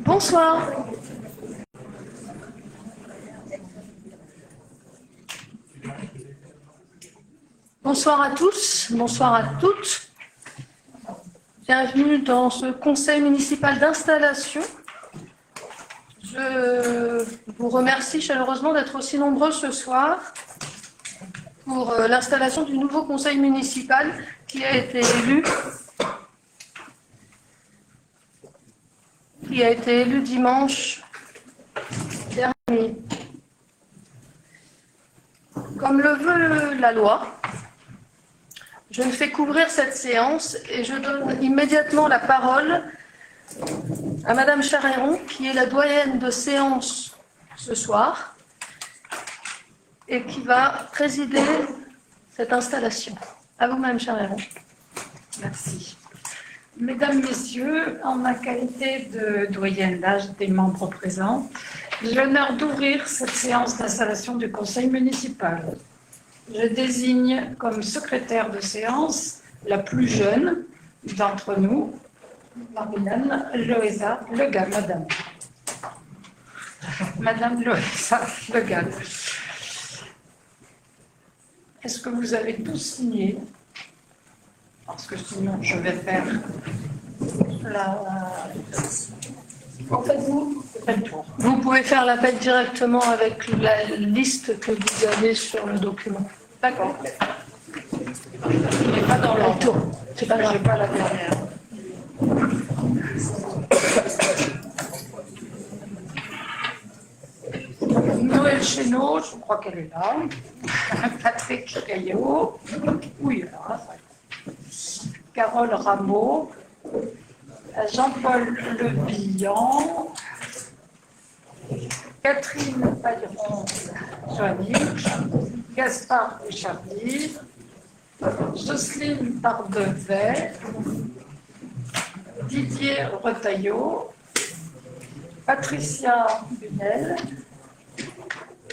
Bonsoir. Bonsoir à tous, bonsoir à toutes. Bienvenue dans ce conseil municipal d'installation. Je vous remercie chaleureusement d'être aussi nombreux ce soir pour l'installation du nouveau conseil municipal qui a été élu dimanche dernier. Comme le veut la loi, je me fais couvrir cette séance et je donne immédiatement la parole à Madame Charéron, qui est la doyenne de séance ce soir et qui va présider cette installation. À vous, Madame Charéron. Merci. Mesdames, Messieurs, en ma qualité de doyenne d'âge des membres présents, j'ai l'honneur d'ouvrir cette séance d'installation du Conseil municipal. Je désigne comme secrétaire de séance la plus jeune d'entre nous, Marie-Anne Loïsa Legal, Madame. Madame Loïsa Legal. Est-ce que vous avez tous signé? Parce que sinon, je vais faire en fait, vous faites le tour. Vous pouvez faire l'appel directement avec la liste que vous avez sur le document. D'accord. Il n'est pas dans l'ordre. C'est pas grave. Je n'ai pas la dernière. Noël Chénaud, je crois qu'elle est là. Patrick Caillot. Oui, là. Carole Rameau. Jean-Paul Le Billan. Catherine Pailleron-Joannick. Gaspard Deschardy. Jocelyne Pardevet. Didier Retailleau. Patricia Bunel.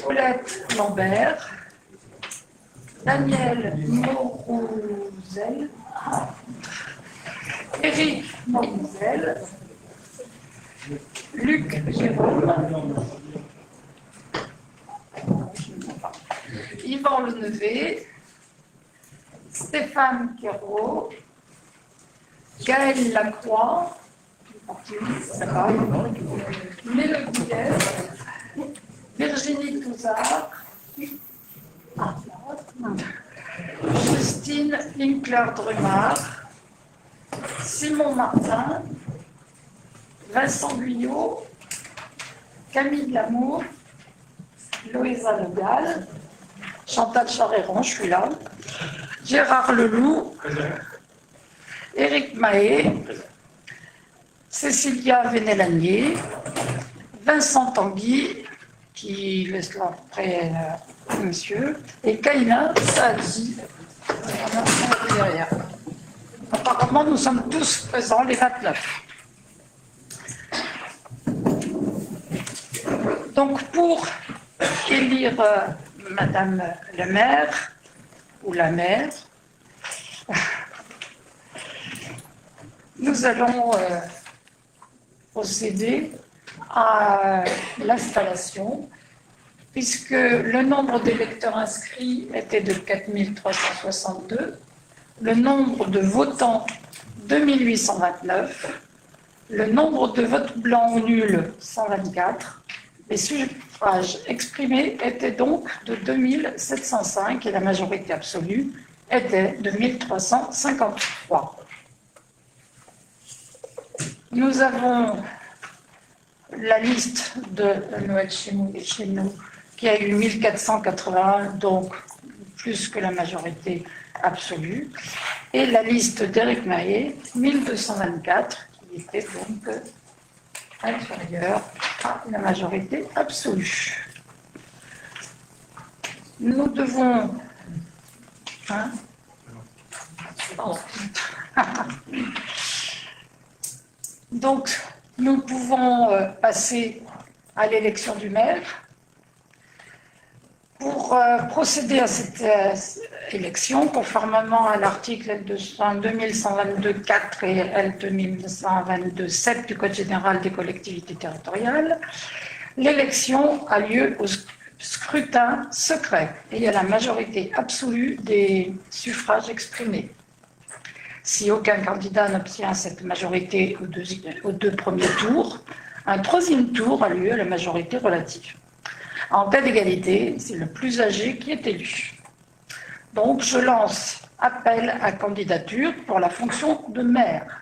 Paulette Lambert. Daniel Maurouzel. Éric Maurouzel. Luc Jérôme. Yvan Lenevé. Stéphane Quérault. Gaël Lacroix. Mélodie Guez. Virginie Touzard. Justine Linkler-Drumard. Simon Martin. Vincent Guyot. Camille Lamour. Loïsa Legal. Chantal Charéron, je suis là. Gérard Leloup. Éric Mahé. Cécilia Vénélanier. Vincent Tanguy, qui laisse l'après monsieur, et Kaina Saadi, derrière. Apparemment, nous sommes tous présents, les 29. Donc, pour élire Madame le maire, ou la maire, nous allons procéder à l'installation, puisque le nombre d'électeurs inscrits était de 4362, le nombre de votants 2829, le nombre de votes blancs ou nuls 124, les suffrages exprimés étaient donc de 2705 et la majorité absolue était de 1353. Nous avons la liste de Noël chez nous qui a eu 1481, donc plus que la majorité absolue, et la liste d'Éric Mahé, 1224, qui était donc inférieure à la majorité absolue. Nous devons... Hein? Donc, nous pouvons passer à l'élection du maire. Pour procéder à cette élection, conformément à l'article L2122-4 et L2122-7 du Code général des collectivités territoriales, l'élection a lieu au scrutin secret et à la majorité absolue des suffrages exprimés. Si aucun candidat n'obtient cette majorité aux deux premiers tours, un troisième tour a lieu à la majorité relative. En cas d'égalité, c'est le plus âgé qui est élu. Donc, je lance appel à candidature pour la fonction de maire.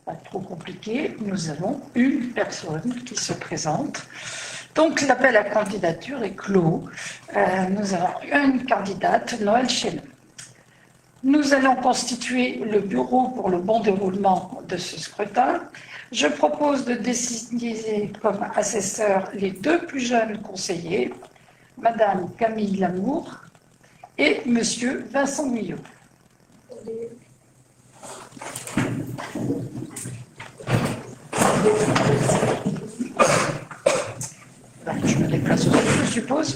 Pas trop compliqué, nous avons une personne qui se présente. Donc, l'appel à candidature est clos. Nous avons une candidate, Noël Chéneau. Nous allons constituer le bureau pour le bon déroulement de ce scrutin. Je propose de désigner comme assesseurs les deux plus jeunes conseillers, Madame Camille Lamour et Monsieur Vincent Millot. Je me déplace aussi, je suppose.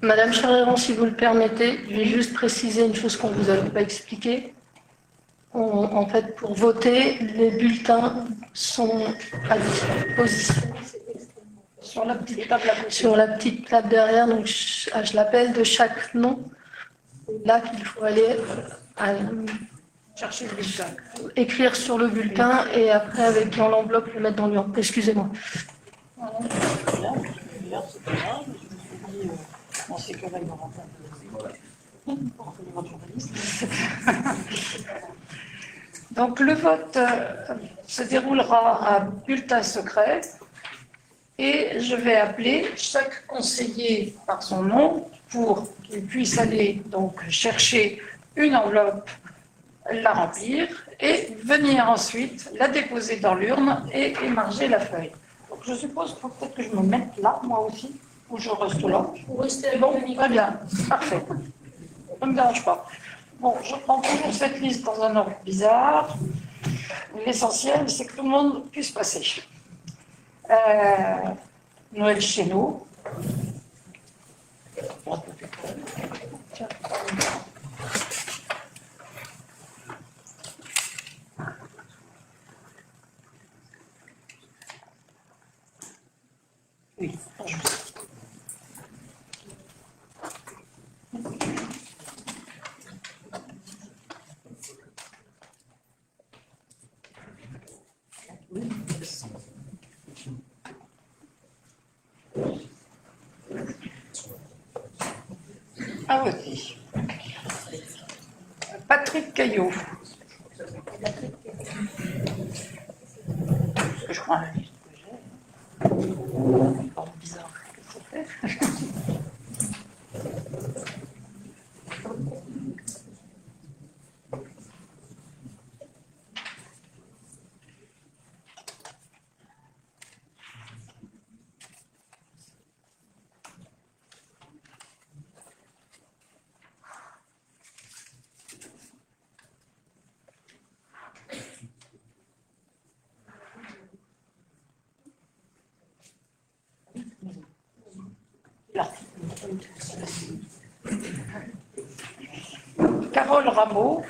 Madame Charéron, si vous le permettez, je vais juste préciser une chose qu'on ne vous avait pas expliquée. En fait, pour voter, les bulletins sont à disposition Sur la petite table à côté. sur la petite table derrière. Donc, je l'appelle de chaque nom. C'est là qu'il faut aller Chercher le bulletin. écrire sur le bulletin et après, avec dans l'enveloppe, le mettre dans l'urne. Excusez-moi. On sait que là, il va rentrer Donc, le vote se déroulera à bulletin secret et je vais appeler chaque conseiller par son nom pour qu'il puisse aller donc chercher une enveloppe, la remplir et venir ensuite la déposer dans l'urne et émarger la feuille. Donc, je suppose qu'il faut peut-être que je me mette là, moi aussi, ou je reste là. Vous restez Bon, très bien, parfait. Ça ne me dérange pas. Bon, je prends toujours cette liste dans un ordre bizarre. L'essentiel, c'est que tout le monde puisse passer. Noël Chéneau. Oui, je à voter. Patrick Caillot. Je prends la liste que j'ai. C'est bizarre. Qu'est-ce que ça fait? Carole Rameau.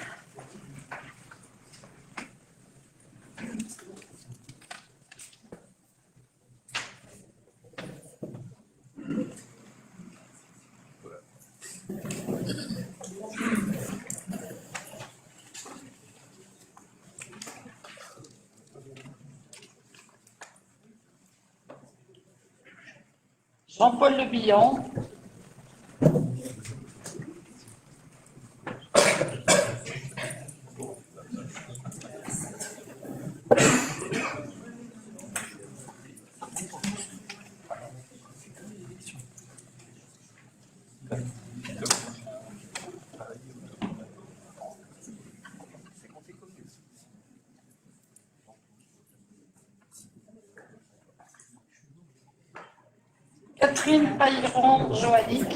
Jean-Paul Le Bihan. Catherine Pailleron-Joannick.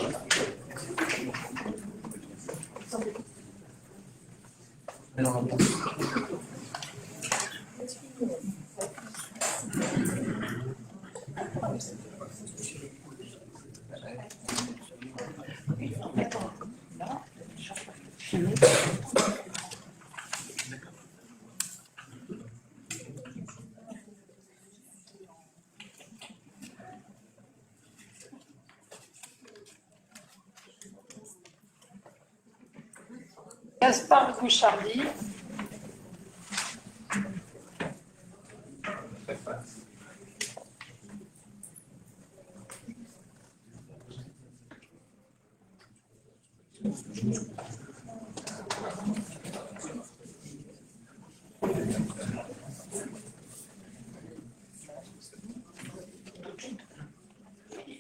Gaspard Gouchardy.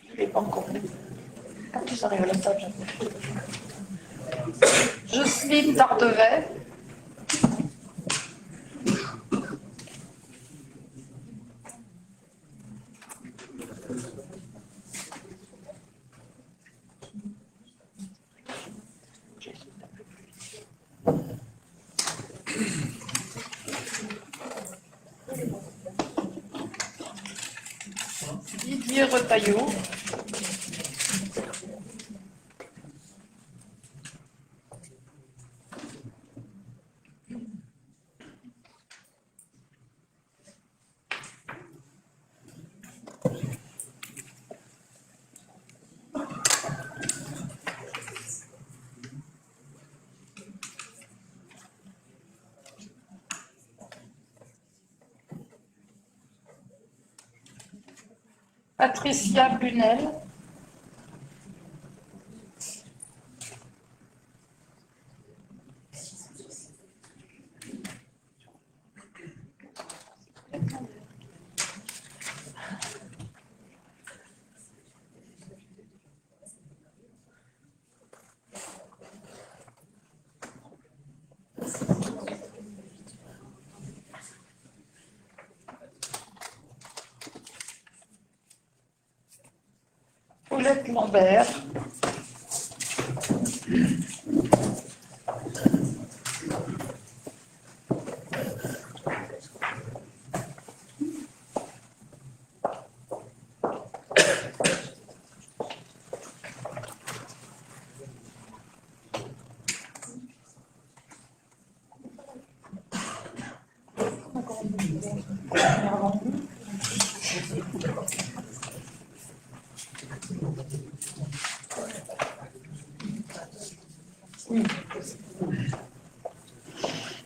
Je n'ai pas encore vu. Quand tu arrives à la table, Jocelyne Tardevet. Didier Retailleau. Patricia Bunel. Paulette Lambert.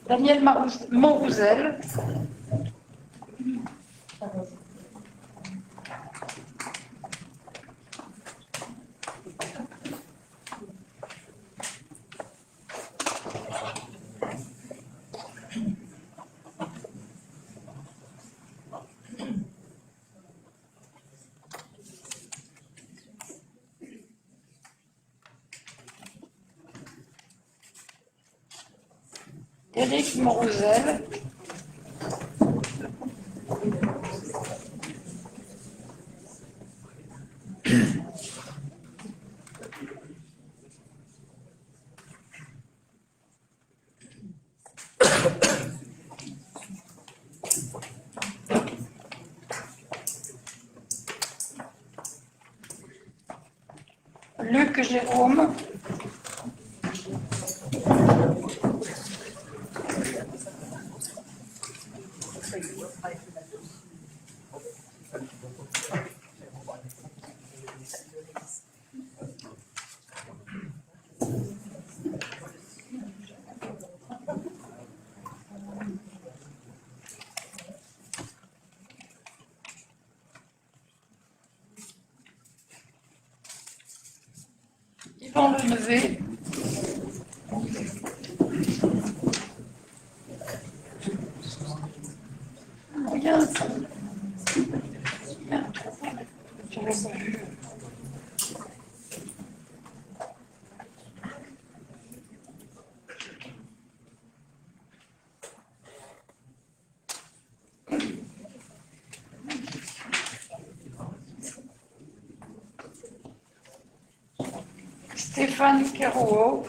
Daniel Monrouzel. Éric Monrouzel. Luc Jérôme. Yvan Lenevé. Regarde. J'avais pas vu. Stéphane Kerouac.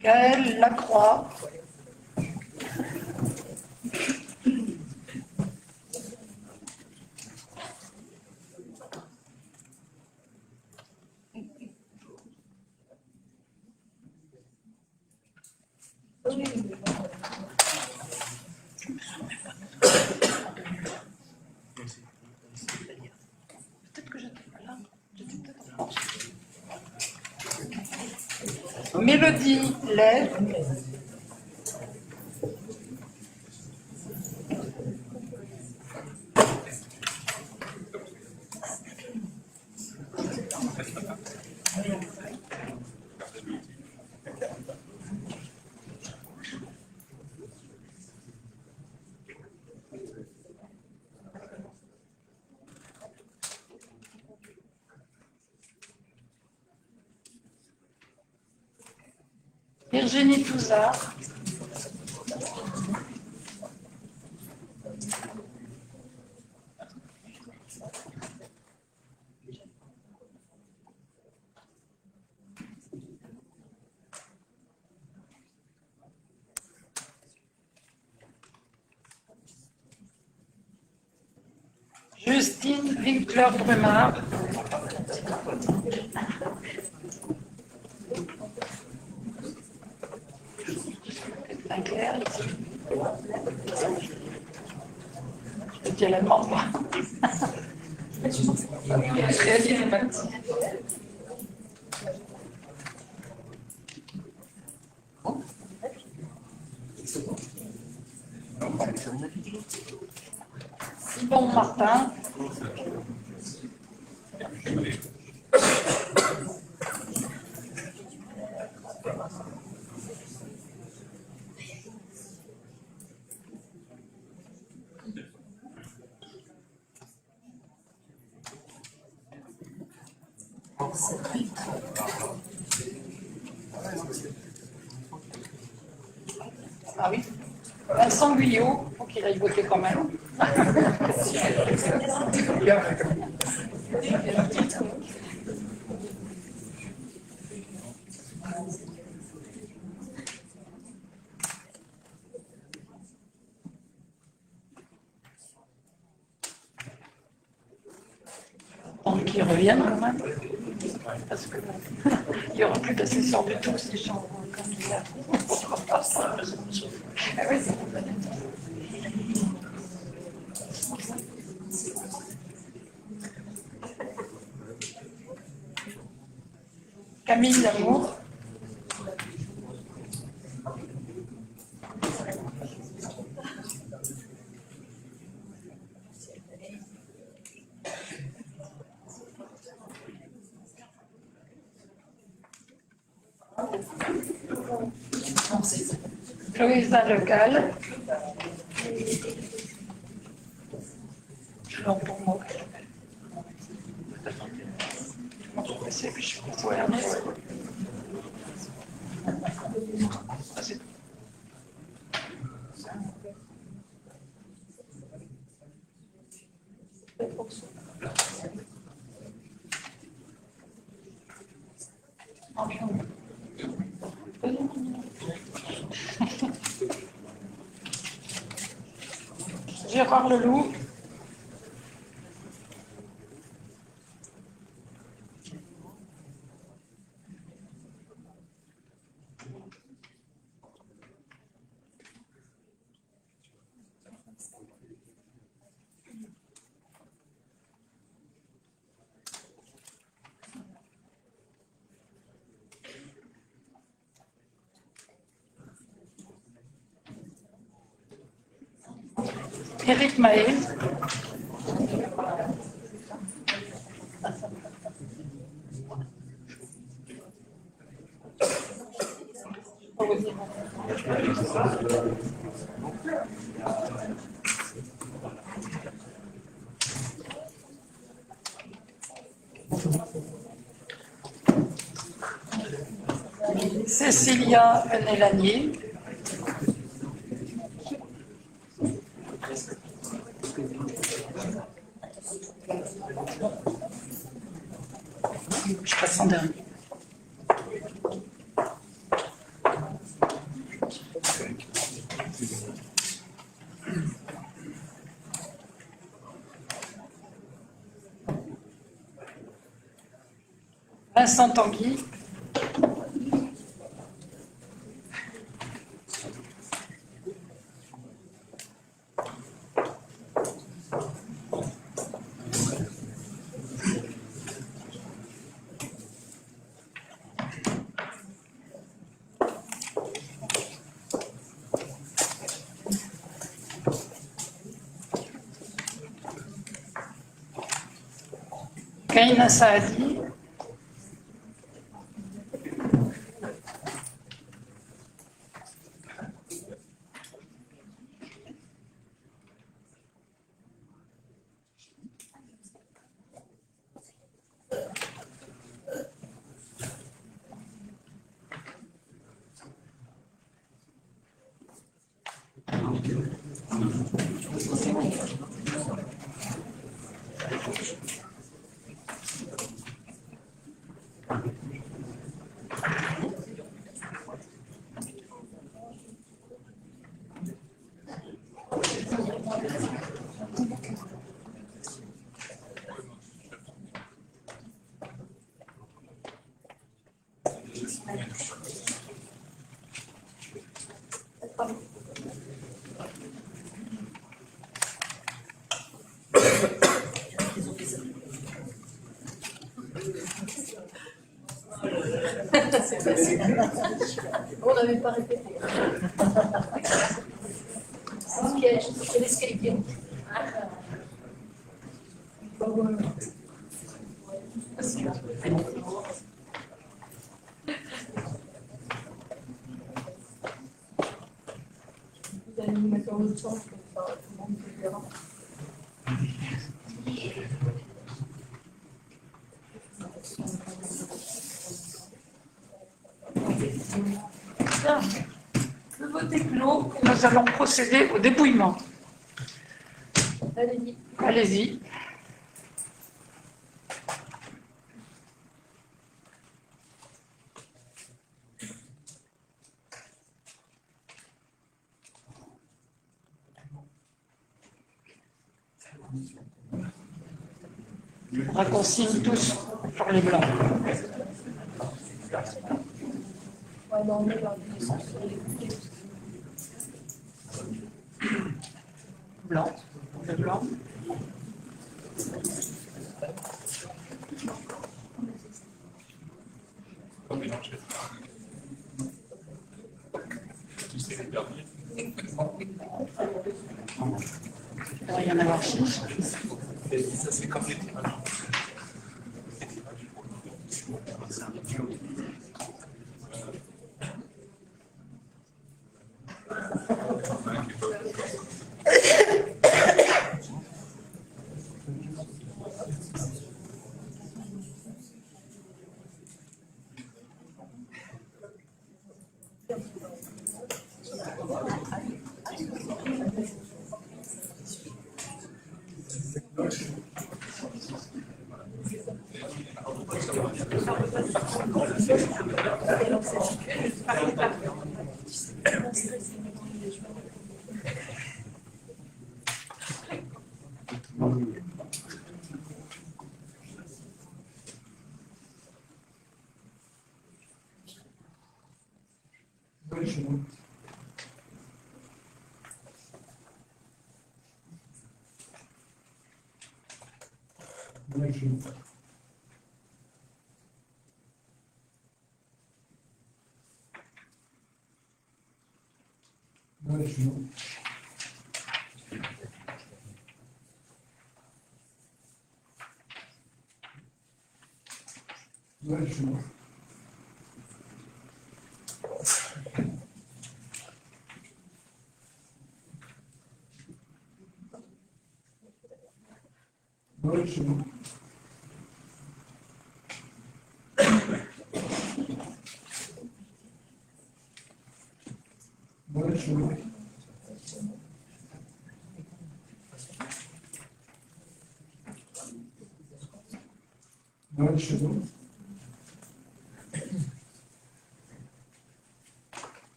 Gaël Lacroix. Peut-être que j'étais pas là. J'étais peut-être en France. Mélodie Lay. Virginie Touzard. Justine Winkler-Brumard. Je dis la demande, moi. Simon Martin. Ah oui. Vincent Guyot, il faut qu'il aille voter quand même. Donc qu'ils reviennent quand même. Parce que il n'y aura plus d'assesseurs du tout si j'en vois un candidat. Ah oui, c'est bon. Camille Lamour. Louisa Legal. Je l'en pour moi. C'est que je suis gouvernée. Gérard Leloup. Éric Mahé. Cécilia Venelanier. Je passe en dernier. Vincent Tanguy. Kaina Saadi. On n'avait pas répété. C'est un piège, c'est l'escalier. Vous allez nous mettre dans l'autre sens, comme ça, tout le monde verra. Bien. Le vote est clos. Nous allons procéder au dépouillement. Allez-y. Allez-y. On raconsigne tous sur les blancs. Ouais, non, mais là, Blanc. Le blanc. Il va y en avoir 6. Ça, c'est comme les tirages.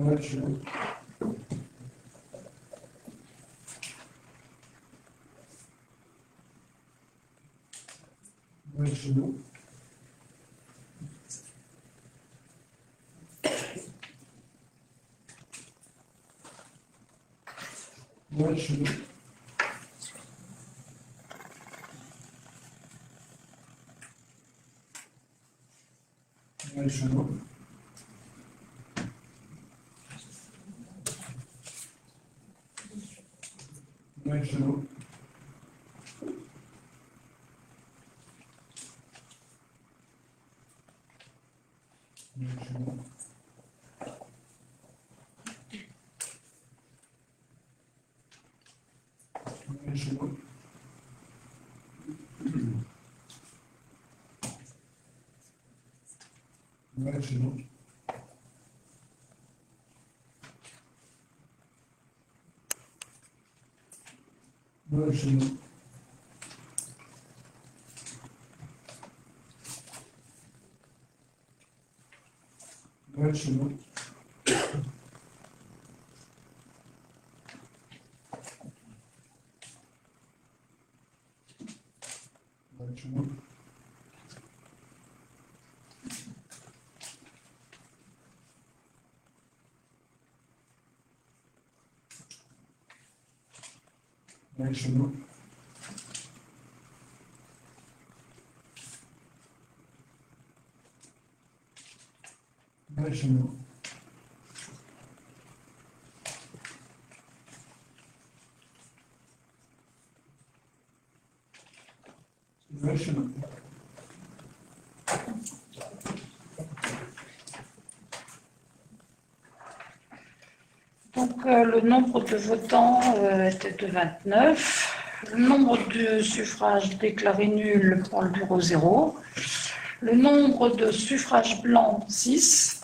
Noël Chenot. Noël Chenot. Noël Chenot. Noël Chenot. Noël Chenot. Noël Chenot. Noël Chenot. Noël Chenot. Noël Chenot. Noël Chenot. Noël Chenot. Noël Chenot. Noël Chenot. Noël Chenot. Donc, le nombre de votants était de 29. Le nombre de suffrages déclarés nuls pour le bureau 0. Le nombre de suffrages blancs 6.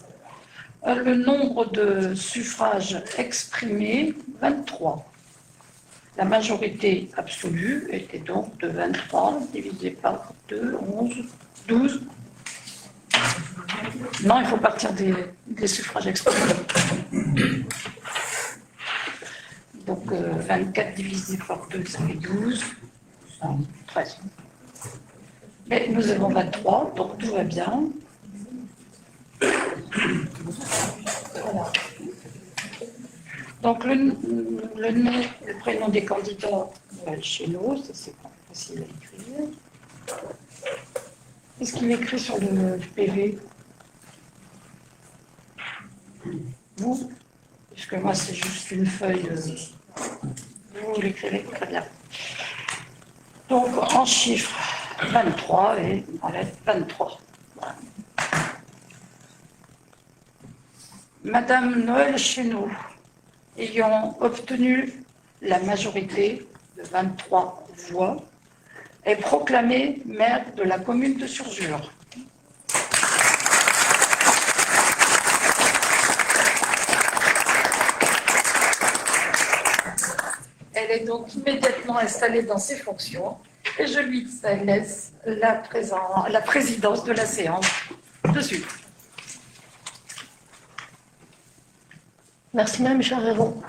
Le nombre de suffrages exprimés 23. La majorité absolue était donc de 23 divisé par 2, 11, 12. Non, il faut partir des suffrages exprimés. Donc 24 divisé par 2, ça fait 12, 13. Mais nous avons 23, donc tout va bien. Voilà. Donc le nom, le prénom des candidats chez nous, ça c'est pas facile à écrire. Qu'est-ce qu'il écrit sur le PV? Vous? Parce que moi c'est juste une feuille. Vous l'écrivez très bien. Donc en chiffres 23 et en lettres 23. Voilà. Madame Noël Chenot, ayant obtenu la majorité de 23 voix, est proclamée maire de la commune de Surzur. Elle est donc immédiatement installée dans ses fonctions et je lui laisse la présidence de la séance de suite. Merci Madame Charéron.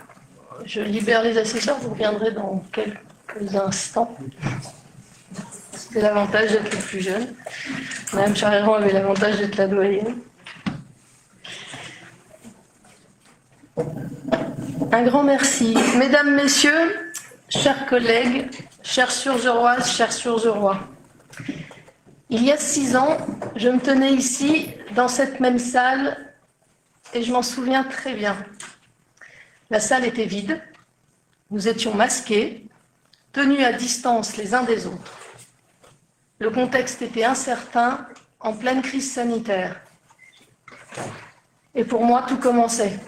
Je libère les assesseurs, vous reviendrez dans quelques instants. C'est l'avantage d'être le plus jeune. Madame Charéron avait l'avantage d'être la doyenne. Un grand merci. Mesdames, Messieurs, chers collègues, chers Surzuroises, chers Surzurois, il y a 6 ans, je me tenais ici, dans cette même salle, et je m'en souviens très bien. La salle était vide, nous étions masqués, tenus à distance les uns des autres. Le contexte était incertain, en pleine crise sanitaire. Et pour moi, tout commençait.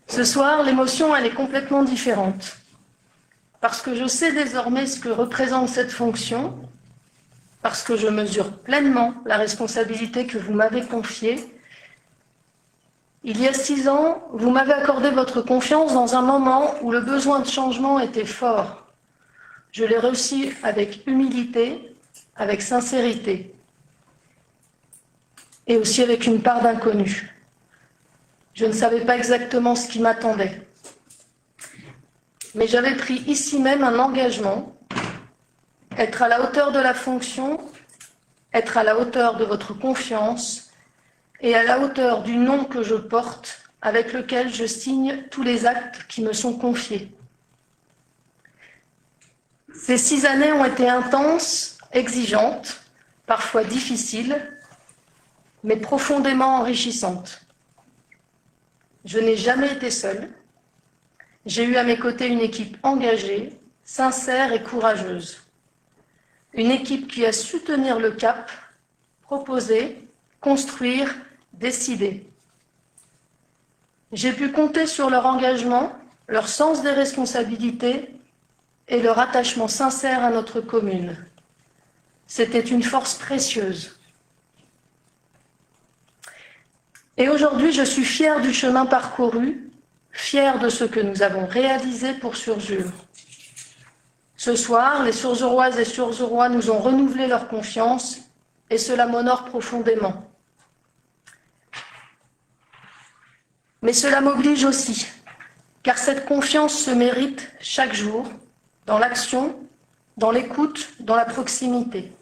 Ce soir, l'émotion, elle est complètement différente. Parce que je sais désormais ce que représente cette fonction, parce que je mesure pleinement la responsabilité que vous m'avez confiée. Il y a 6 ans, vous m'avez accordé votre confiance dans un moment où le besoin de changement était fort. Je l'ai reçu avec humilité, avec sincérité et aussi avec une part d'inconnu. Je ne savais pas exactement ce qui m'attendait. Mais j'avais pris ici même un engagement, être à la hauteur de la fonction, être à la hauteur de votre confiance et à la hauteur du nom que je porte, avec lequel je signe tous les actes qui me sont confiés. Ces 6 années ont été intenses, exigeantes, parfois difficiles, mais profondément enrichissantes. Je n'ai jamais été seule. J'ai eu à mes côtés une équipe engagée, sincère et courageuse. Une équipe qui a su tenir le cap, proposer, construire, décider. J'ai pu compter sur leur engagement, leur sens des responsabilités et leur attachement sincère à notre commune. C'était une force précieuse. Et aujourd'hui, je suis fière du chemin parcouru, fière de ce que nous avons réalisé pour Surzur. Ce soir, les Surzuroises et Surzurois nous ont renouvelé leur confiance et cela m'honore profondément. Mais cela m'oblige aussi, car cette confiance se mérite chaque jour, dans l'action, dans l'écoute, dans la proximité.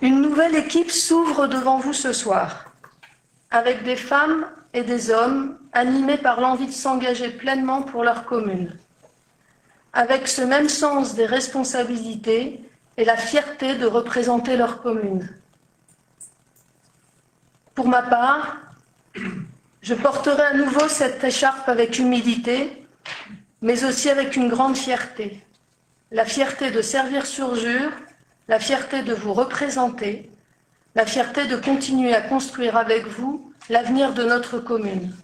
Une nouvelle équipe s'ouvre devant vous ce soir, avec des femmes et des hommes animés par l'envie de s'engager pleinement pour leur commune, avec ce même sens des responsabilités et la fierté de représenter leur commune. Pour ma part, je porterai à nouveau cette écharpe avec humilité, mais aussi avec une grande fierté. La fierté de servir Surzur, la fierté de vous représenter, la fierté de continuer à construire avec vous l'avenir de notre commune.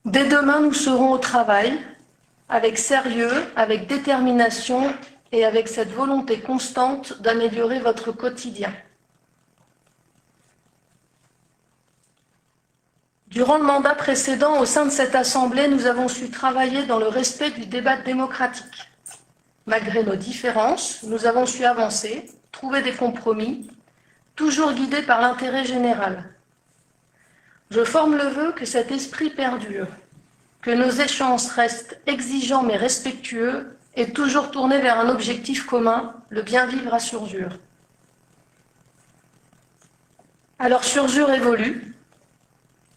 Dès demain, nous serons au travail, avec sérieux, avec détermination et avec cette volonté constante d'améliorer votre quotidien. Durant le mandat précédent, au sein de cette Assemblée, nous avons su travailler dans le respect du débat démocratique. Malgré nos différences, nous avons su avancer, trouver des compromis, toujours guidés par l'intérêt général. Je forme le vœu que cet esprit perdure, que nos échanges restent exigeants mais respectueux et toujours tournés vers un objectif commun, le bien vivre à Surzur. Alors Surzur évolue,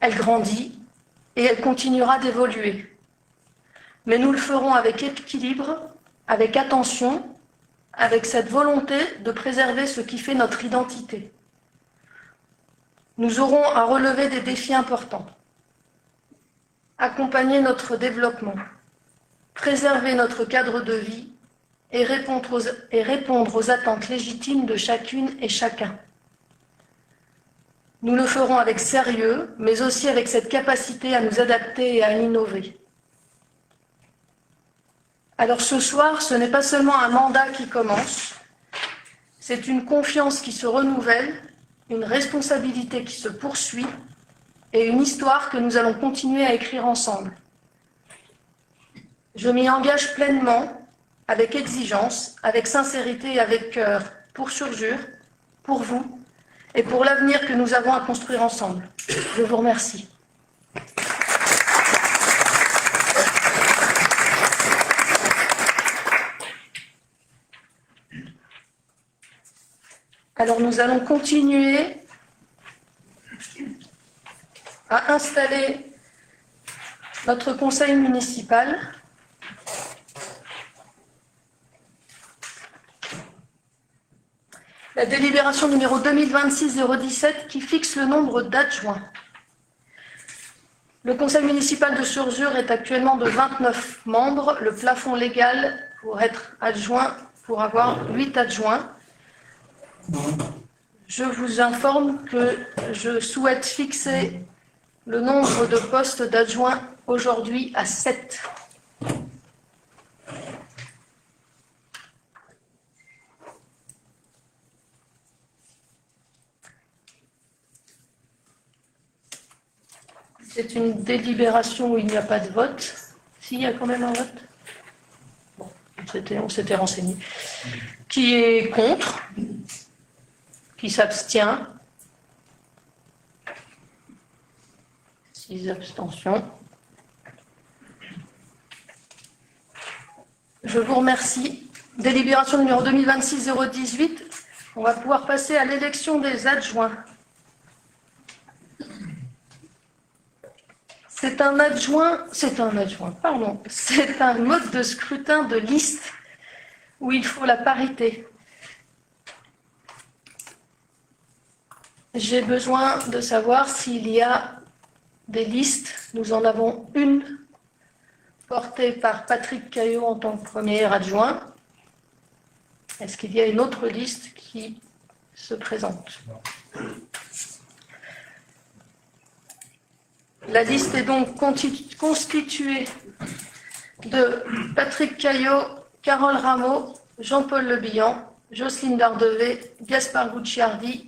elle grandit et elle continuera d'évoluer. Mais nous le ferons avec équilibre, avec attention, avec cette volonté de préserver ce qui fait notre identité. Nous aurons à relever des défis importants. Accompagner notre développement, préserver notre cadre de vie et répondre aux attentes légitimes de chacune et chacun. Nous le ferons avec sérieux, mais aussi avec cette capacité à nous adapter et à innover. Alors ce soir, ce n'est pas seulement un mandat qui commence, c'est une confiance qui se renouvelle, une responsabilité qui se poursuit et une histoire que nous allons continuer à écrire ensemble. Je m'y engage pleinement, avec exigence, avec sincérité et avec cœur, pour Surzur, pour vous, et pour l'avenir que nous avons à construire ensemble. Je vous remercie. Alors nous allons continuer à installer notre conseil municipal. La délibération numéro 2026-017 qui fixe le nombre d'adjoints. Le conseil municipal de Surzur est actuellement de 29 membres. Le plafond légal pour être adjoint, pour avoir 8 adjoints. Je vous informe que je souhaite fixer le nombre de postes d'adjoints aujourd'hui à 7. C'est une délibération où il n'y a pas de vote. S'il y a quand même un vote. Bon, on s'était renseigné. Qui est contre? Qui s'abstient? 6 abstentions. Je vous remercie. Délibération numéro 2026-018. On va pouvoir passer à l'élection des adjoints. C'est un mode de scrutin de liste où il faut la parité. J'ai besoin de savoir s'il y a des listes. Nous en avons une portée par Patrick Caillot en tant que premier adjoint. Est-ce qu'il y a une autre liste qui se présente? La liste est donc constituée de Patrick Caillot, Carole Rameau, Jean-Paul Le Bihan, Jocelyne Dardevet, Gaspard Gucciardi,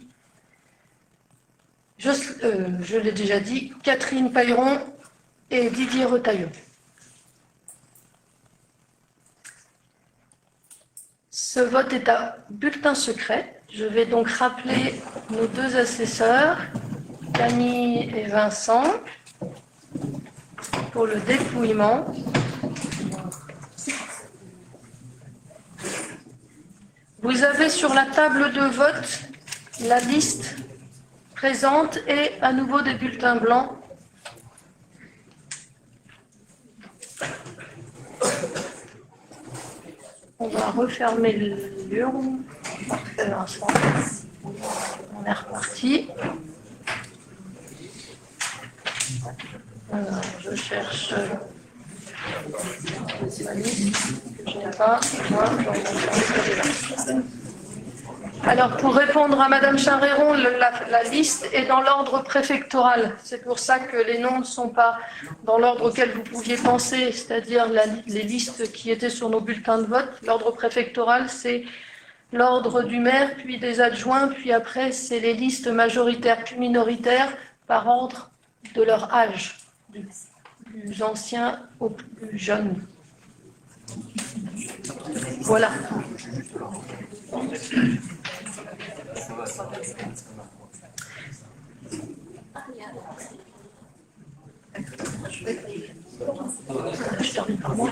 je l'ai déjà dit, Catherine Pailleron et Didier Retailleau. Ce vote est à bulletin secret. Je vais donc rappeler nos deux assesseurs, Camille et Vincent, pour le dépouillement. Vous avez sur la table de vote la liste présente et à nouveau des bulletins blancs. On va refermer l'urne. Parfait, Vincent. On est reparti. Alors, je cherche la liste que je n'ai pas. Alors, pour répondre à Madame Charéron, la liste est dans l'ordre préfectoral. C'est pour ça que les noms ne sont pas dans l'ordre auquel vous pouviez penser, c'est-à-dire les listes qui étaient sur nos bulletins de vote. L'ordre préfectoral, c'est l'ordre du maire, puis des adjoints, puis après, c'est les listes majoritaires puis minoritaires par ordre de leur âge, du plus ancien au plus jeune. Voilà. Je termine par moi.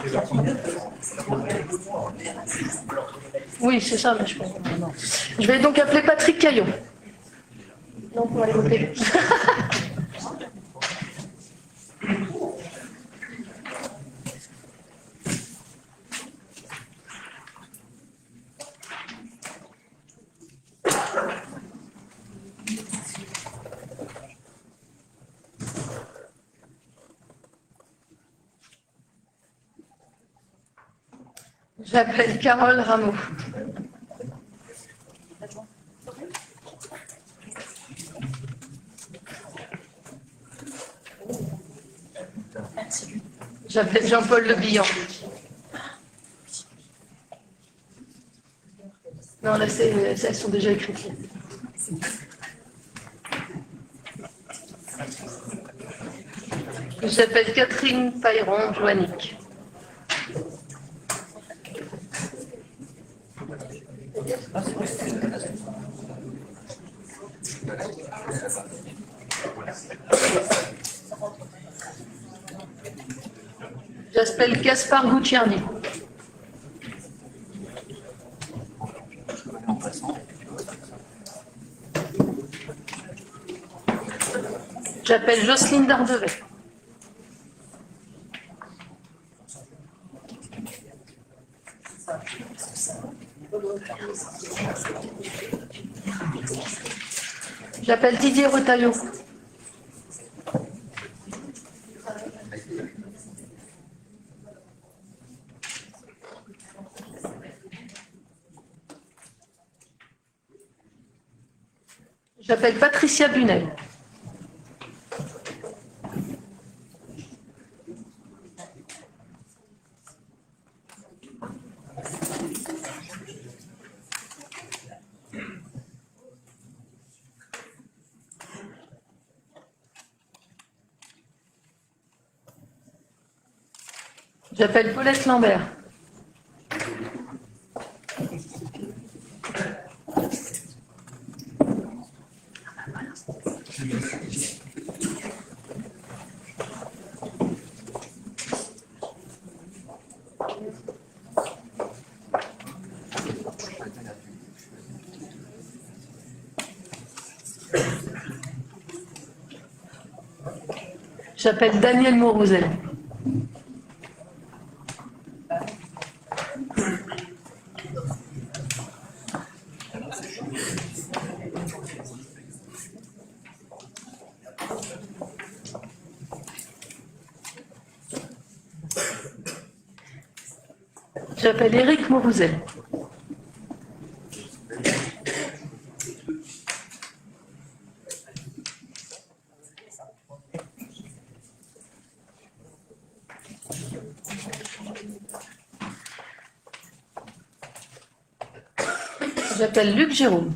Oui, c'est ça, mais je vais donc appeler Patrick Caillot. Donc, on va aller voter. J'appelle Carole Rameau. J'appelle Jean-Paul Le Bihan. Non, là, elles sont déjà écrites. J'appelle Catherine Pailleron-Joannick. J'appelle Gaspard Gucciardi. J'appelle Jocelyne Dardevet. J'appelle Didier Retailleau. J'appelle Patricia Bunel. J'appelle Paulette Lambert. J'appelle Daniel Maurouzel. J'appelle Éric Maurouzel. J'appelle Luc Jérôme.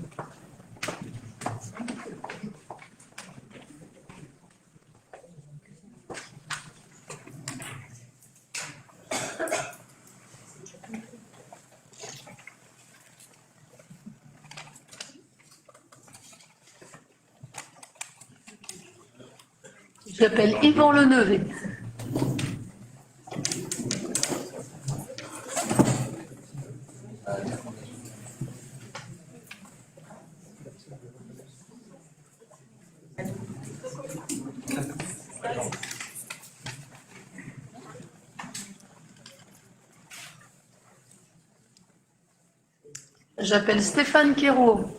J'appelle Yvan Lenevé. J'appelle Stéphane Quérault.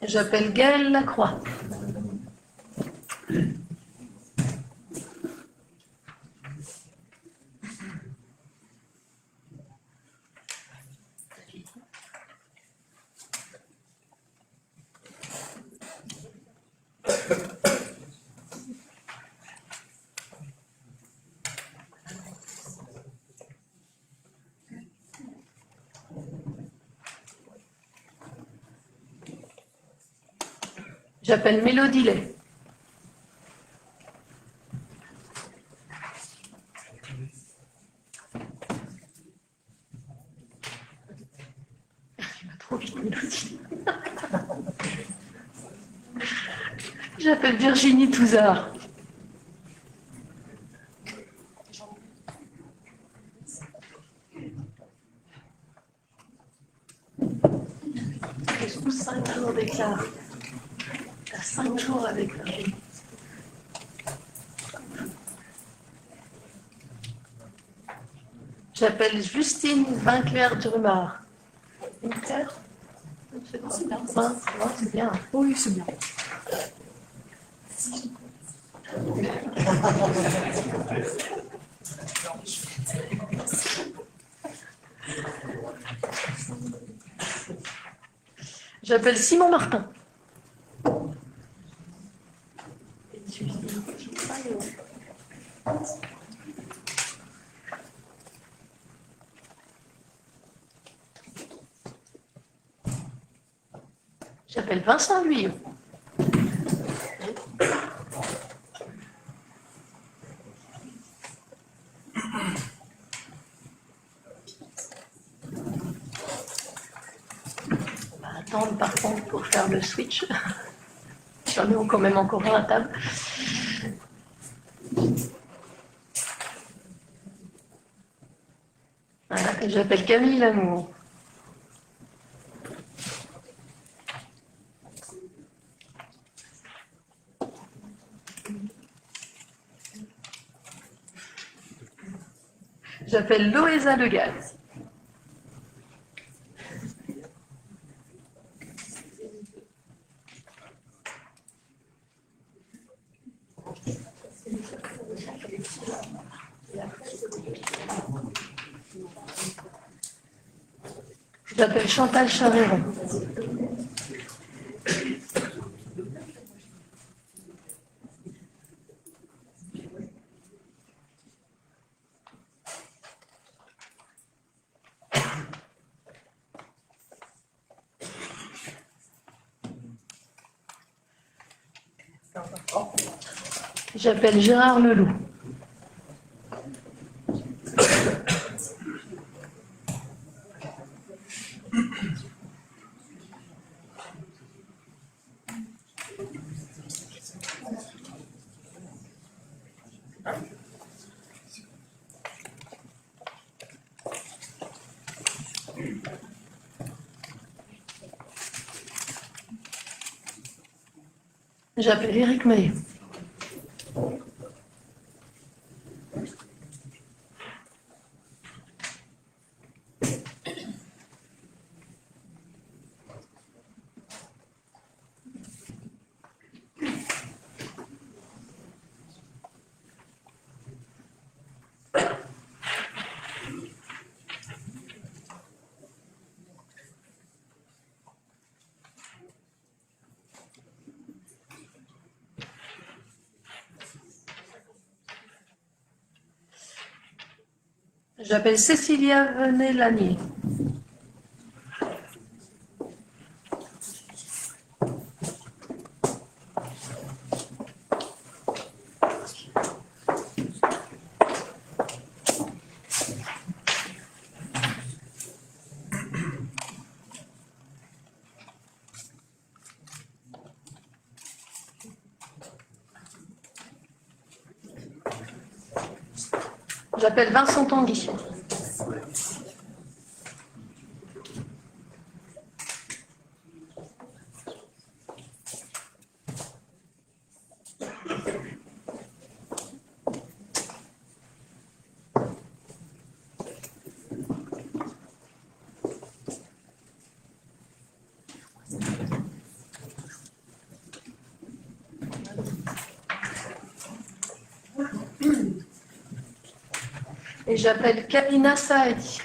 J'appelle Gaël Lacroix. J'appelle Mélodie Lay. Il va trop vite, Mélodie. J'appelle Virginie Touzard. Sous 5 jours d'écart. T'as 5 jours avec Virginie. J'appelle Justine Vinclair-Drumard. Vinclair? C'est quoi? C'est bien. Oui, c'est bien. J'appelle Simon Martin. J'appelle Vincent Guyot. On va attendre par contre pour faire le switch. J'en ai quand même encore un à table. Voilà, et j'appelle Camille Lamour. J'appelle Loéza Legaz. J'appelle Chantal Charéron. J'appelle Gérard Leloup. J'appelle Éric May. J'appelle Cécilia Venet-Lanier. J'appelle Vincent Tanguy. Et j'appelle Kamina Saadi.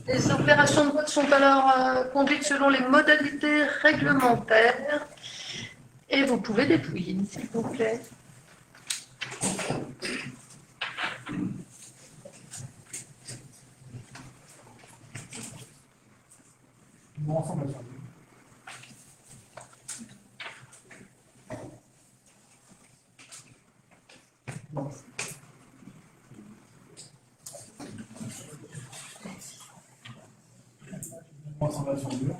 Les opérations de vote sont alors conduites selon les modalités réglementaires. Et vous pouvez dépouiller, s'il vous plaît. Ensemble, la sourdure.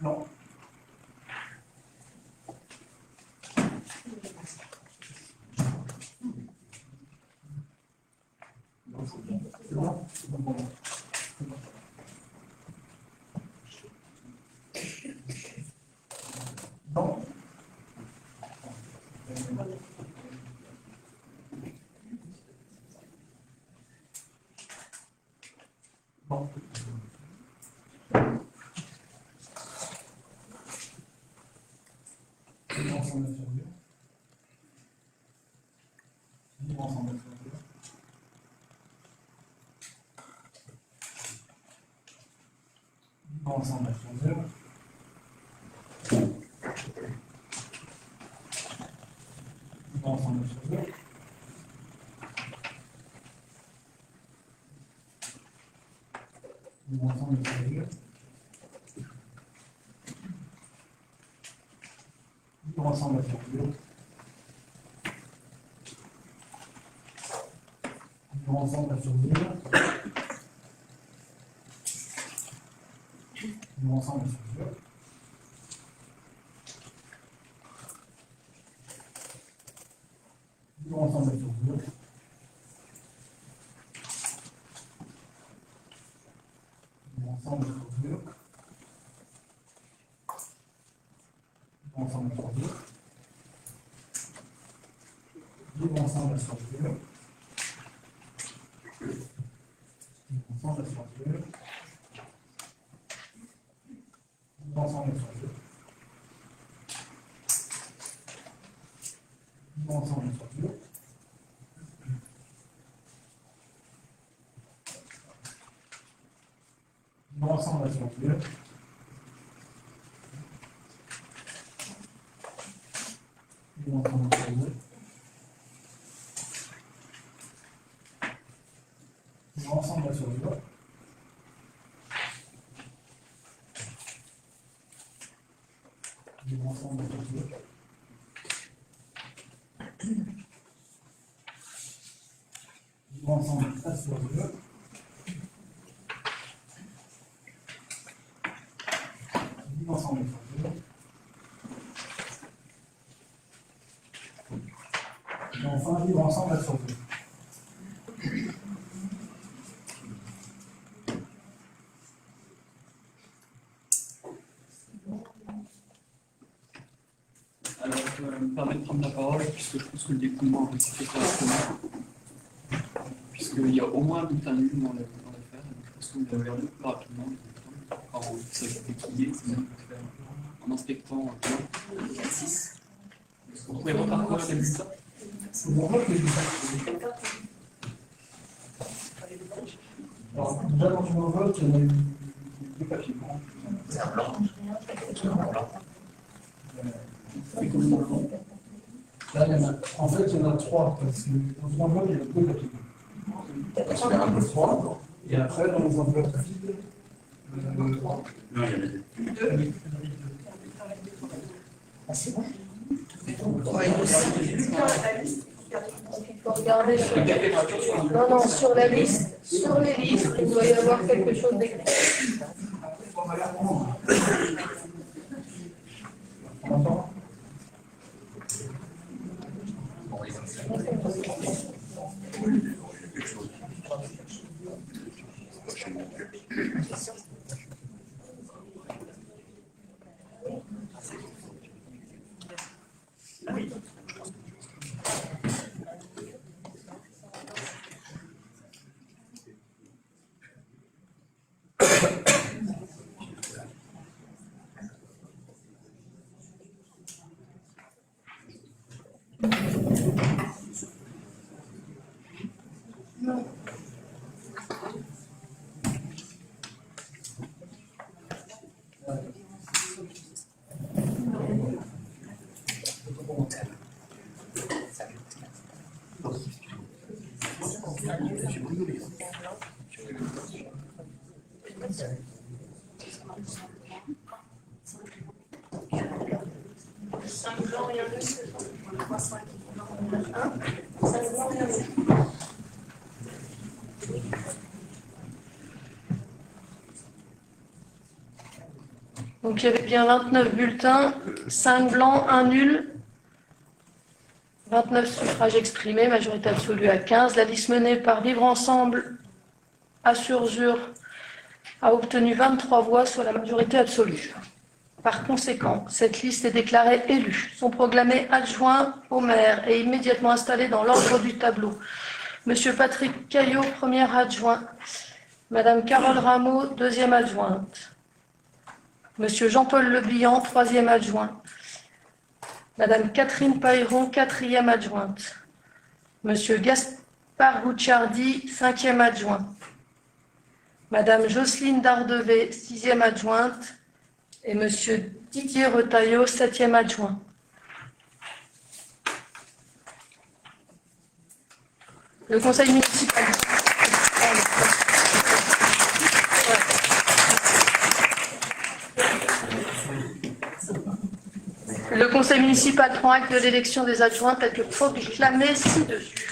Non. Non. Bon. Ensemble, la sourdure. Ensemble, la sourdure. Ensemble, la sourdure. Ensemble, la sourdure. Ensemble, la sourdure. Ensemble, la sourdure. Ensemble, la sourdure. ensemble sur deux. Vivre ensemble sur deux. Vivre ensemble sur deux. Vivre ensemble sur deux. Vivre ensemble sur deux. Vivre ensemble sur deux. Vivre ensemble sur deux. Vivre ensemble sur deux. Vivre ensemble sur deux. Et enfin, vivre ensemble sur deux. Alors, je me permets de prendre la parole, puisque je pense que le découlement est fait correctement, puisqu'il y a au moins un bulletin nul dans l'affaire, donc je pense que vous l'avez regardé plus rapidement. Quand vous savez qui est, c'est bien de le faire en inspectant. 6. Vous pouvez reparcourir les bulletins. C'est bon, moi, que je dis ça. Alors, déjà, quand tu me votes, il y en a eu deux papiers blancs. C'est un blanc. Là, il y en a, en fait, il y en a trois, parce que dans une enveloppe, il y a deux papiers blancs. Parce qu'il y a un peu trois. Et après, dans les enveloppes vides, Non, il y en a deux. C'est bon. Il faut regarder sur... Non, non, sur la liste, sur les livres, il doit y avoir quelque chose d'écrit. on entend. Bon, ils ont fait. Donc il y avait bien 29 bulletins, 5 blancs, 1 nul, 29 suffrages exprimés, majorité absolue à 15. La liste menée par Vivre Ensemble à Surzur a obtenu 23 voix, soit la majorité absolue. Par conséquent, cette liste est déclarée élue. Sont proclamés adjoints au maire et immédiatement installés dans l'ordre du tableau. Monsieur Patrick Caillot, premier adjoint. Madame Carole Rameau, deuxième adjointe. Monsieur Jean-Paul Lebihan, troisième adjoint. Madame Catherine Pailleron, quatrième adjointe. Monsieur Gaspard Gucciardi, cinquième adjoint. Madame Jocelyne Dardevet, sixième adjointe. Et monsieur Didier Retailleau, septième adjoint. Le conseil municipal. Le conseil municipal prend acte de l'élection des adjoints telle que proclamée ci-dessus.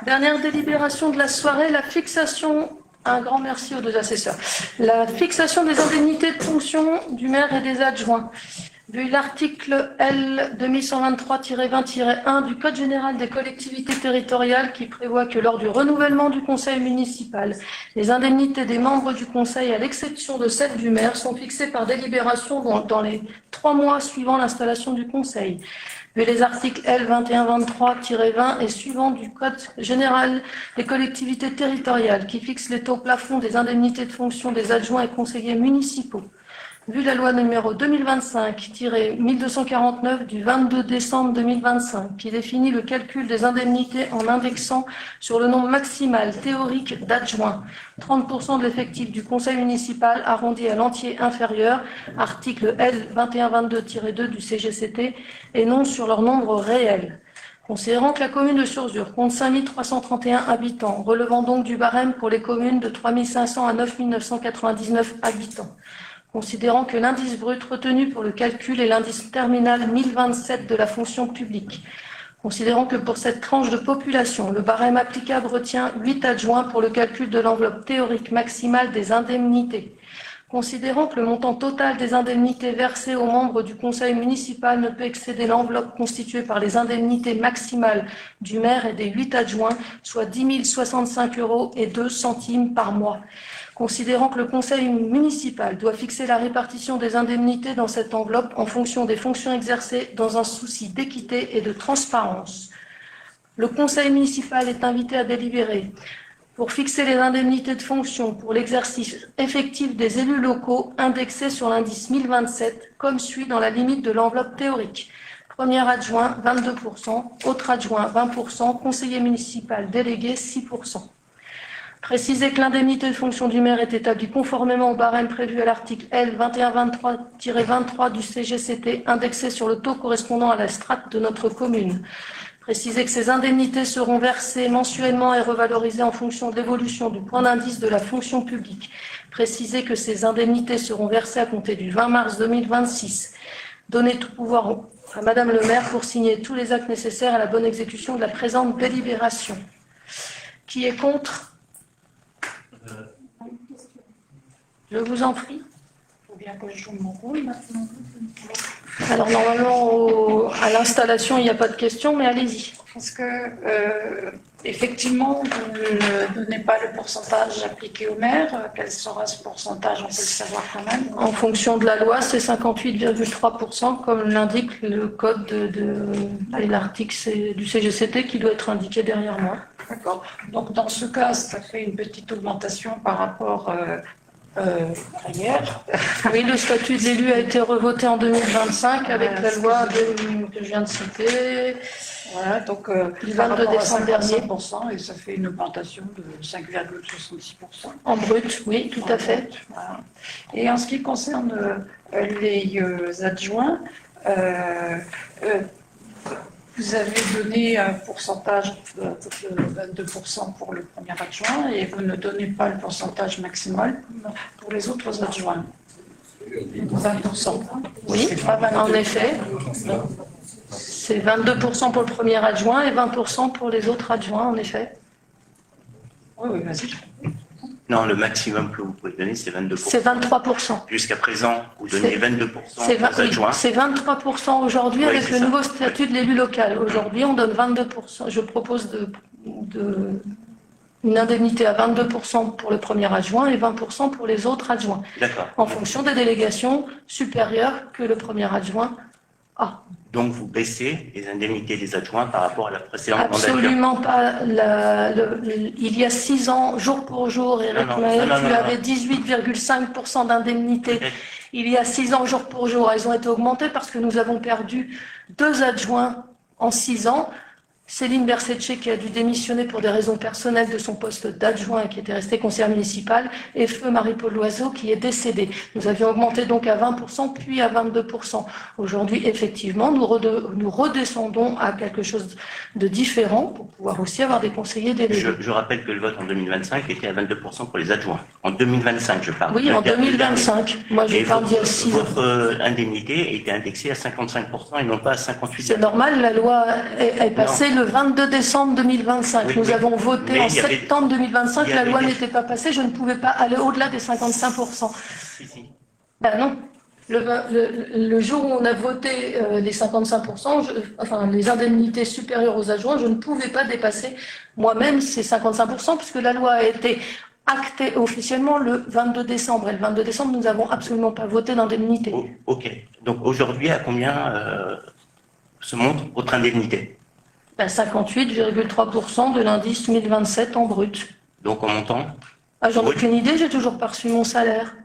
Dernière délibération de la soirée, la fixation, un grand merci aux deux assesseurs, la fixation des indemnités de fonction du maire et des adjoints. Vu l'article L 2123-20-1 du Code général des collectivités territoriales qui prévoit que lors du renouvellement du conseil municipal, les indemnités des membres du conseil, à l'exception de celles du maire, sont fixées par délibération dans les 3 mois suivant l'installation du conseil. Vu les articles L 2123-20 et suivants du Code général des collectivités territoriales qui fixent les taux plafonds des indemnités de fonction des adjoints et conseillers municipaux, vu la loi numéro 2025-1249 du 22 décembre 2025 qui définit le calcul des indemnités en indexant sur le nombre maximal théorique d'adjoints, 30% de l'effectif du conseil municipal arrondi à l'entier inférieur, article L 2122-2 du CGCT, et non sur leur nombre réel. Considérant que la commune de Surzur compte 5 331 habitants, relevant donc du barème pour les communes de 3 500 à 9 999 habitants, considérant que l'indice brut retenu pour le calcul est l'indice terminal 1027 de la fonction publique, considérant que pour cette tranche de population, le barème applicable retient 8 adjoints pour le calcul de l'enveloppe théorique maximale des indemnités, considérant que le montant total des indemnités versées aux membres du conseil municipal ne peut excéder l'enveloppe constituée par les indemnités maximales du maire et des 8 adjoints, soit 10 065 € et 2 centimes par mois, considérant que le conseil municipal doit fixer la répartition des indemnités dans cette enveloppe en fonction des fonctions exercées dans un souci d'équité et de transparence. Le conseil municipal est invité à délibérer pour fixer les indemnités de fonction pour l'exercice effectif des élus locaux indexés sur l'indice 1027, comme suit dans la limite de l'enveloppe théorique. Premier adjoint, 22%, autre adjoint, 20%, conseiller municipal délégué, 6%. Préciser que l'indemnité de fonction du maire est établie conformément au barème prévu à l'article L 2123-23 du CGCT, indexé sur le taux correspondant à la strate de notre commune. Préciser que ces indemnités seront versées mensuellement et revalorisées en fonction de l'évolution du point d'indice de la fonction publique. Préciser que ces indemnités seront versées à compter du 20 mars 2026. Donner tout pouvoir à Madame le maire pour signer tous les actes nécessaires à la bonne exécution de la présente délibération. Qui est contre ? Je vous en prie. Il faut bien que je joue mon rôle maintenant. Alors normalement, à l'installation, il n'y a pas de question, mais allez-y. Parce que, effectivement, vous ne donnez pas le pourcentage appliqué au maire. Quel sera ce pourcentage? On peut le savoir quand même. En fonction de la loi, c'est 58,3%, comme l'indique le code et l'article du CGCT qui doit être indiqué derrière moi. D'accord. Donc, dans ce cas, ça fait une petite augmentation par rapport à hier. Oui, le statut de l'élu a été revoté en 2025 avec la loi que je viens de citer. Voilà, donc Du 22 décembre dernier. 5%, et ça fait une augmentation de 5,66%. En brut, oui, tout à fait. Voilà. Et en ce qui concerne les adjoints, vous avez donné un pourcentage de 22% pour le premier adjoint et vous ne donnez pas le pourcentage maximal pour les autres adjoints. 20%. Oui, C'est pas 22. en effet. C'est 22% pour le premier adjoint et 20% pour les autres adjoints, en effet. Oui, oui, vas-y. Non, le maximum que vous pouvez donner, c'est 22%. C'est 23%. Jusqu'à présent, vous donnez 22% C'est aux adjoints. c'est 23% aujourd'hui Oui, avec c'est le ça. nouveau statut de l'élu local. Aujourd'hui, on donne 22%. Je propose une indemnité à 22% pour le premier adjoint et 20% pour les autres adjoints, D'accord. en fonction des délégations supérieures que le premier adjoint a. Donc, vous baissez les indemnités des adjoints par rapport à la précédente mandature. Absolument pas. Il y a 6 ans, jour pour jour, Eric Non, Maël, non, tu non, avais 18,5% d'indemnité. Il y a 6 ans, jour pour jour, elles ont été augmentées parce que nous avons perdu 2 adjoints en 6 ans. Céline Bersetche qui a dû démissionner pour des raisons personnelles de son poste d'adjoint et qui était restée conseillère municipale, et Feu Marie-Paul Loiseau qui est décédée. Nous avions augmenté donc à 20% puis à 22%. Aujourd'hui, effectivement, nous redescendons à quelque chose de différent pour pouvoir aussi avoir des conseillers délégués. Je rappelle que le vote en 2025 était à 22% pour les adjoints. En 2025, je parle. Oui, en 2025. Moi, je Et parle d'il y a 6 ans. votre indemnité était indexée à 55% et non pas à 58%. C'est normal, la loi est passée le 22 décembre 2025. Oui, Nous oui. avons voté Mais en il y avait- septembre 2025, il y la avait loi des- n'était pas passée, je ne pouvais pas aller au-delà des 55%. Si, si. Ben non. Le jour où on a voté les 55%, les indemnités supérieures aux adjoints, je ne pouvais pas dépasser moi-même ces 55%, puisque la loi a été actée officiellement le 22 décembre. Et le 22 décembre, nous n'avons absolument pas voté d'indemnité. Ok. Donc aujourd'hui, à combien se monte votre indemnité? 58,3% de l'indice 1027 en brut. Donc en montant? Ah, j'en ai Oui. aucune idée, j'ai toujours pas reçu mon salaire.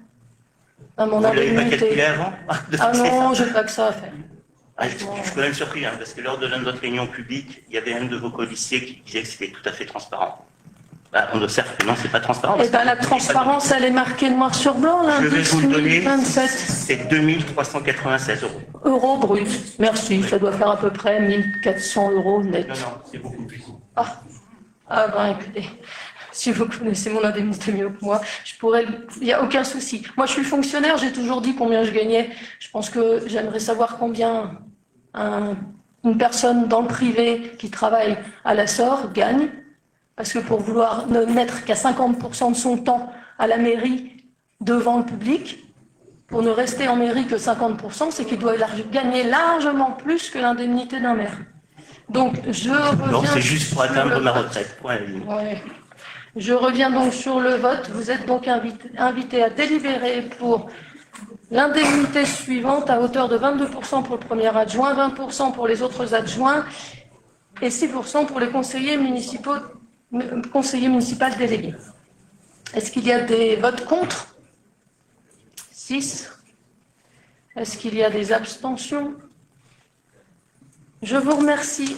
À mon Vous l'avez pas indemnité. calculé avant? Ah non, j'ai pas que ça à faire. Je suis quand même surpris, parce que lors de l'une de notre réunion publique, il y avait un de vos codiciers qui disait que c'était tout à fait transparent. On observe que non, c'est pas transparent. Eh bien, la transparence, elle est marquée noir sur blanc, Je vais l'indice vous le donner. 1027 C'est 2396 euros. euros brut. Merci, ça doit faire à peu près 1400 euros net. Non, non, c'est beaucoup plus. Ah ben écoutez, si vous connaissez mon indemnité mieux que moi, il n'y a aucun souci. Moi, je suis fonctionnaire, j'ai toujours dit combien je gagnais. Je pense que j'aimerais savoir combien une personne dans le privé qui travaille à la SOR gagne. Parce que pour vouloir ne mettre qu'à 50% de son temps à la mairie devant le public, pour ne rester en mairie que 50%, c'est qu'il doit gagner largement plus que l'indemnité d'un maire. Donc, je reviens... Non, c'est juste pour sur atteindre le ma vote. retraite. Point à la ligne. Ouais. Je reviens donc sur le vote. Vous êtes donc invité à délibérer pour l'indemnité suivante à hauteur de 22% pour le premier adjoint, 20% pour les autres adjoints et 6% pour les conseillers municipaux délégués. Est-ce qu'il y a des votes contre? 6. Est-ce qu'il y a des abstentions? Je vous remercie.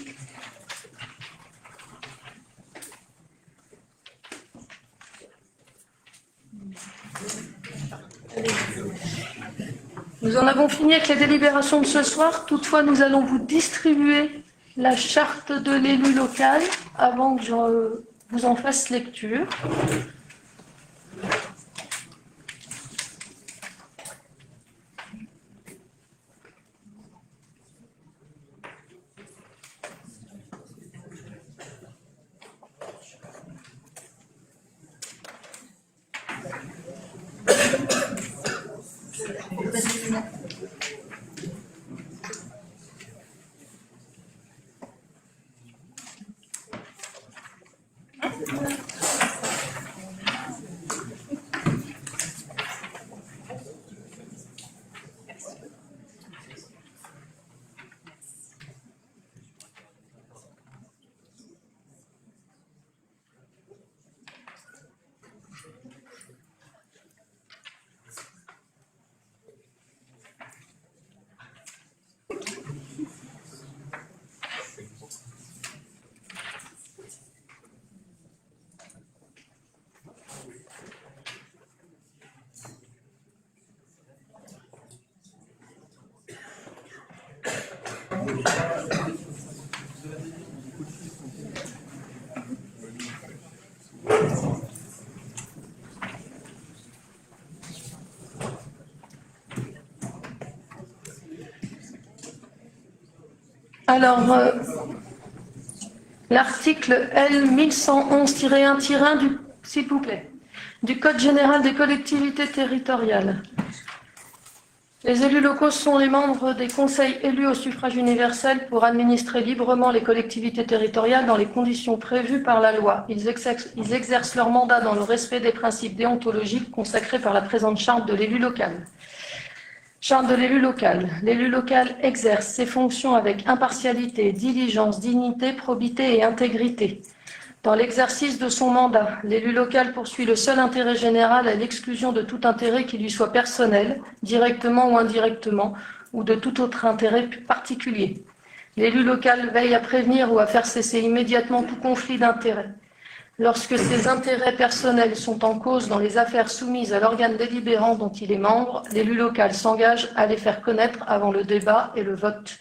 Nous en avons fini avec les délibérations de ce soir. Toutefois, nous allons vous distribuer la charte de l'élu local avant que je vous en fasse lecture. Alors, l'article L 1111-1-1 s'il vous plaît, du Code général des collectivités territoriales. Les élus locaux sont les membres des conseils élus au suffrage universel pour administrer librement les collectivités territoriales dans les conditions prévues par la loi. Ils exercent leur mandat dans le respect des principes déontologiques consacrés par la présente charte de l'élu local. Charte de l'élu local. L'élu local exerce ses fonctions avec impartialité, diligence, dignité, probité et intégrité. Dans l'exercice de son mandat, l'élu local poursuit le seul intérêt général à l'exclusion de tout intérêt qui lui soit personnel, directement ou indirectement, ou de tout autre intérêt particulier. L'élu local veille à prévenir ou à faire cesser immédiatement tout conflit d'intérêts. Lorsque ces intérêts personnels sont en cause dans les affaires soumises à l'organe délibérant dont il est membre, l'élu local s'engage à les faire connaître avant le débat et le vote.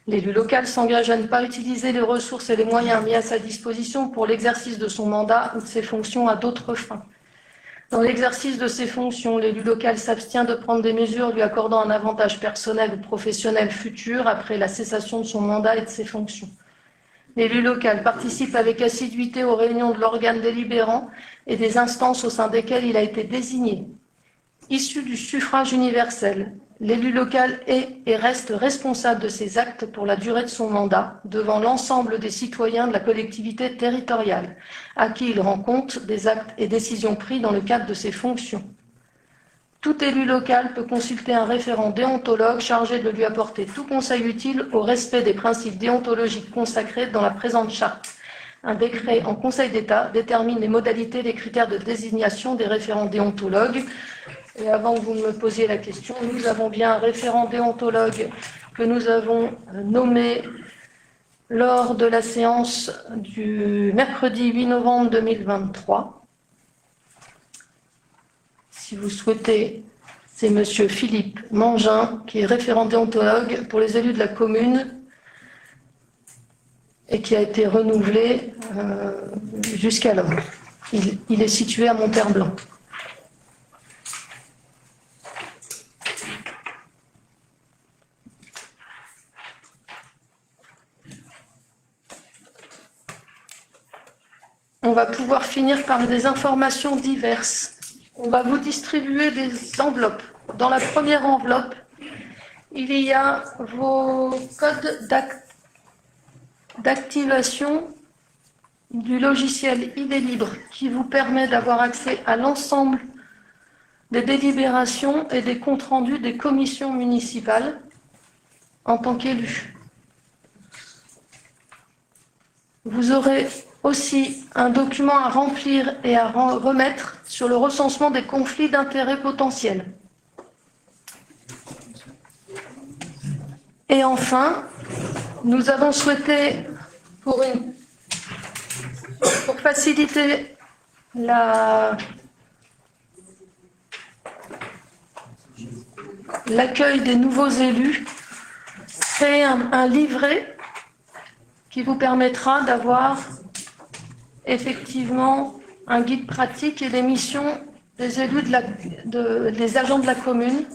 L'élu local s'engage à ne pas utiliser les ressources et les moyens mis à sa disposition pour l'exercice de son mandat ou de ses fonctions à d'autres fins. Dans l'exercice de ses fonctions, l'élu local s'abstient de prendre des mesures lui accordant un avantage personnel ou professionnel futur après la cessation de son mandat et de ses fonctions. L'élu local participe avec assiduité aux réunions de l'organe délibérant et des instances au sein desquelles il a été désigné. issu du suffrage universel. L'élu local est et reste responsable de ses actes pour la durée de son mandat devant l'ensemble des citoyens de la collectivité territoriale, à qui il rend compte des actes et décisions pris dans le cadre de ses fonctions. Tout élu local peut consulter un référent déontologue chargé de lui apporter tout conseil utile au respect des principes déontologiques consacrés dans la présente charte. Un décret en Conseil d'État détermine les modalités et les critères de désignation des référents déontologues. Et avant que vous me posiez la question, nous avons bien un référent déontologue que nous avons nommé lors de la séance du mercredi 8 novembre 2023. Si vous souhaitez, c'est Monsieur Philippe Mangin, qui est référent déontologue pour les élus de la commune et qui a été renouvelé jusqu'alors. Il est situé à Monterblanc. On va pouvoir finir par des informations diverses. On va vous distribuer des enveloppes. Dans la première enveloppe, il y a vos codes d'activation du logiciel ID Libre qui vous permet d'avoir accès à l'ensemble des délibérations et des comptes rendus des commissions municipales en tant qu'élu. Vous aurez aussi un document à remplir et à remettre sur le recensement des conflits d'intérêts potentiels. Et enfin, nous avons souhaité, pour faciliter l'accueil des nouveaux élus, créer un livret qui vous permettra d'avoir effectivement un guide pratique et les missions des élus des agents de la commune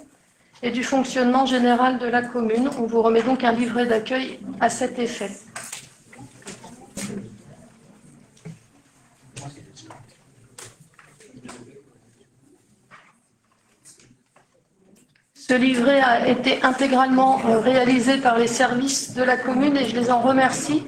et du fonctionnement général de la commune. On vous remet donc un livret d'accueil à cet effet. Ce livret a été intégralement réalisé par les services de la commune et je les en remercie.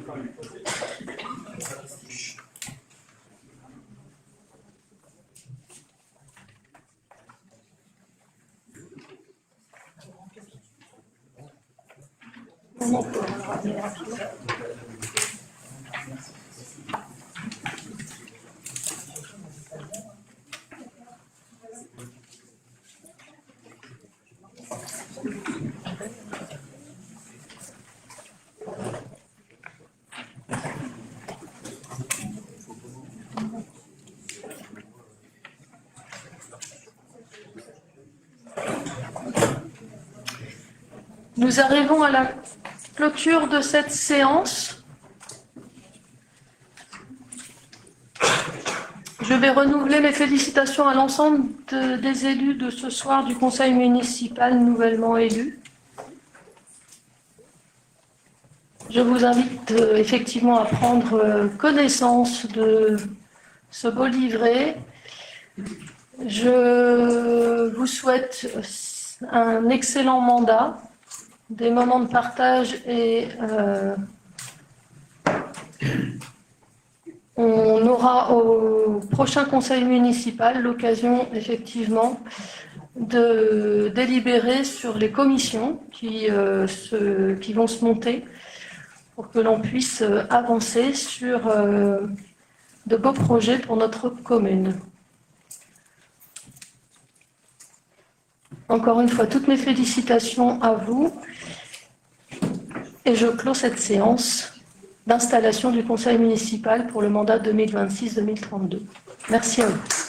Nous arrivons à la clôture de cette séance. Je vais renouveler mes félicitations à l'ensemble des élus de ce soir du conseil municipal nouvellement élus. Je vous invite effectivement à prendre connaissance de ce beau livret. Je vous souhaite un excellent mandat, des moments de partage et on aura au prochain conseil municipal l'occasion effectivement de délibérer sur les commissions qui vont se monter pour que l'on puisse avancer sur de beaux projets pour notre commune. Encore une fois, toutes mes félicitations à vous et je clôt cette séance d'installation du conseil municipal pour le mandat 2026-2032. Merci à vous.